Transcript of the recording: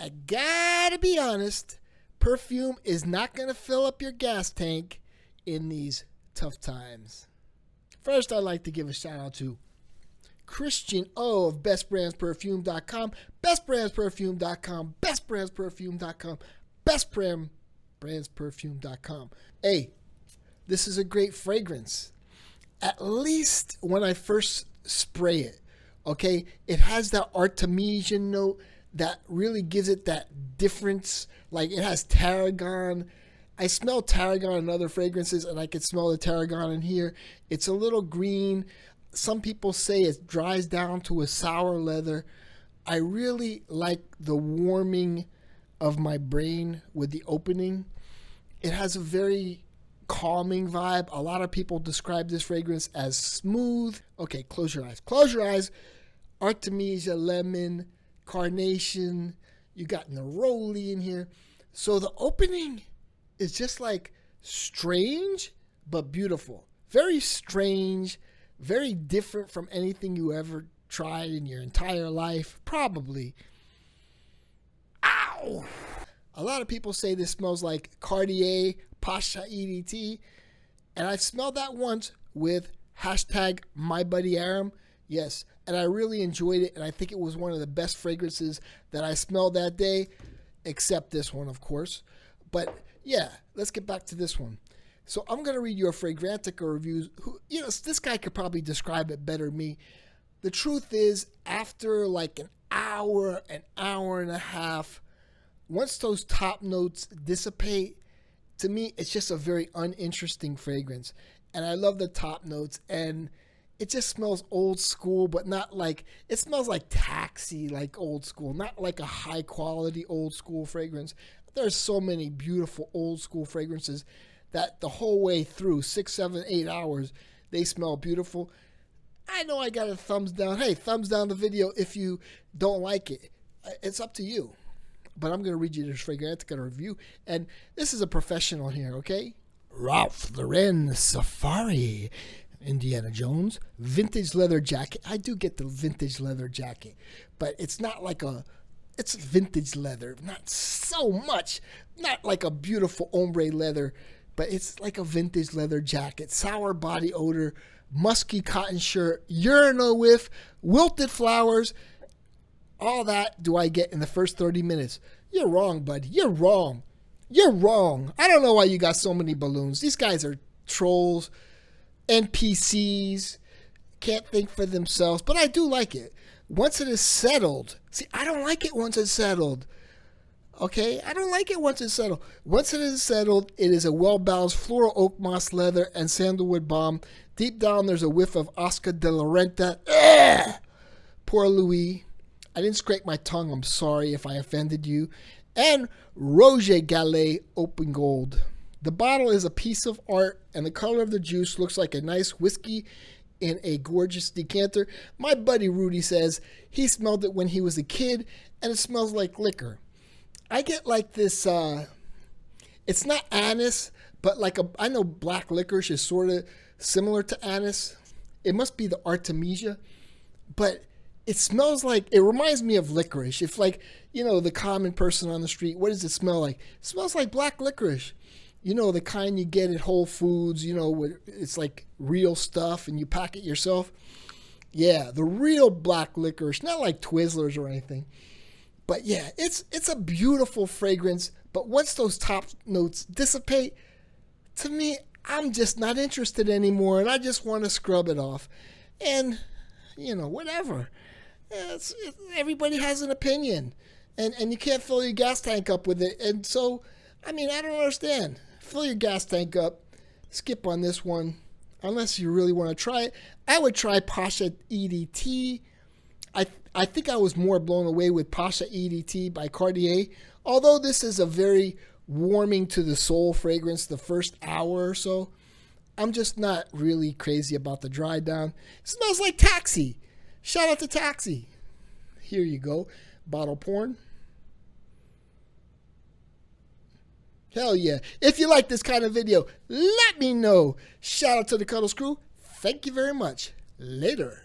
I gotta be honest, perfume is not gonna fill up your gas tank in these tough times. First, I'd like to give a shout out to Christian O of bestbrandsperfume.com, bestbrandsperfume.com, bestbrandsperfume.com, bestbrandsperfume.com. Hey, this is a great fragrance. At least when I first spray it, okay? It has that Artemisian note that really gives it that difference. Like, it has tarragon. I smell tarragon in other fragrances, and I can smell the tarragon in here. It's a little green. Some people say it dries down to a sour leather. I really like the warming of my brain with the opening. It has a very calming vibe. A lot of people describe this fragrance as smooth. Okay, close your eyes. Close your eyes. Artemisia, lemon, carnation. You got neroli in here. So the opening is just like strange but beautiful. Very strange, very different from anything you ever tried in your entire life. Probably. Ow! A lot of people say this smells like Cartier Pasha EDT, and I smelled that once with hashtag MyBuddyAram. Yes, and I really enjoyed it, and I think it was one of the best fragrances that I smelled that day, except this one, of course. But yeah, let's get back to this one. So I'm going to read your Fragrantica reviews. This guy could probably describe it better than me. The truth is, after like an hour and a half, once those top notes dissipate, to me, it's just a very uninteresting fragrance. And I love the top notes, and it just smells old school, but not like, it smells like taxi, like old school, not like a high quality old school fragrance. There's so many beautiful old school fragrances that the whole way through 6, 7, 8 hours, they smell beautiful. I know I got a thumbs down. Hey, thumbs down the video if you don't like it. It's up to you. But I'm going to read you this Fragrantica review. And this is a professional here, okay? Ralph Lauren Safari. Indiana Jones. Vintage leather jacket. I do get the vintage leather jacket. But it's not like it's vintage leather. Not so much. Not like a beautiful ombre leather. But it's like a vintage leather jacket. Sour body odor. Musky cotton shirt. Urinal whiff. Wilted flowers. All that do I get in the first 30 minutes. You're wrong, bud. You're wrong. You're wrong. I don't know why you got so many balloons. These guys are trolls, NPCs, can't think for themselves. But I do like it. Once it is settled. See, I don't like it once it's settled. Okay? I don't like it once it's settled. Once it is settled, it is a well-balanced floral oak moss leather and sandalwood balm. Deep down, there's a whiff of Oscar de la Renta. Ugh! Poor Louis. I didn't scrape my tongue. I'm sorry if I offended you. And Roger Gallet Open Gold. The bottle is a piece of art, and the color of the juice looks like a nice whiskey in a gorgeous decanter. My buddy Rudy says he smelled it when he was a kid, and it smells like liquor. I get like this, it's not anise, but like I know Black Licorice is sort of similar to anise. It must be the Artemisia, but it smells like, it reminds me of licorice. If like, the common person on the street, what does it smell like? It smells like black licorice. The kind you get at Whole Foods, it's like real stuff and you pack it yourself. Yeah, the real black licorice, not like Twizzlers or anything. But yeah, it's a beautiful fragrance. But once those top notes dissipate, to me, I'm just not interested anymore. And I just want to scrub it off. And, whatever. Everybody has an opinion, and you can't fill your gas tank up with it. And so, I don't understand. Fill your gas tank up. Skip on this one, unless you really want to try it. I would try Pasha EDT. I think I was more blown away with Pasha EDT by Cartier. Although this is a very warming to the soul fragrance the first hour or so, I'm just not really crazy about the dry down. It smells like Taxi. Shout out to Taxi. Here you go. Bottle porn. Hell yeah. If you like this kind of video, let me know. Shout out to the Cuddles crew. Thank you very much. Later.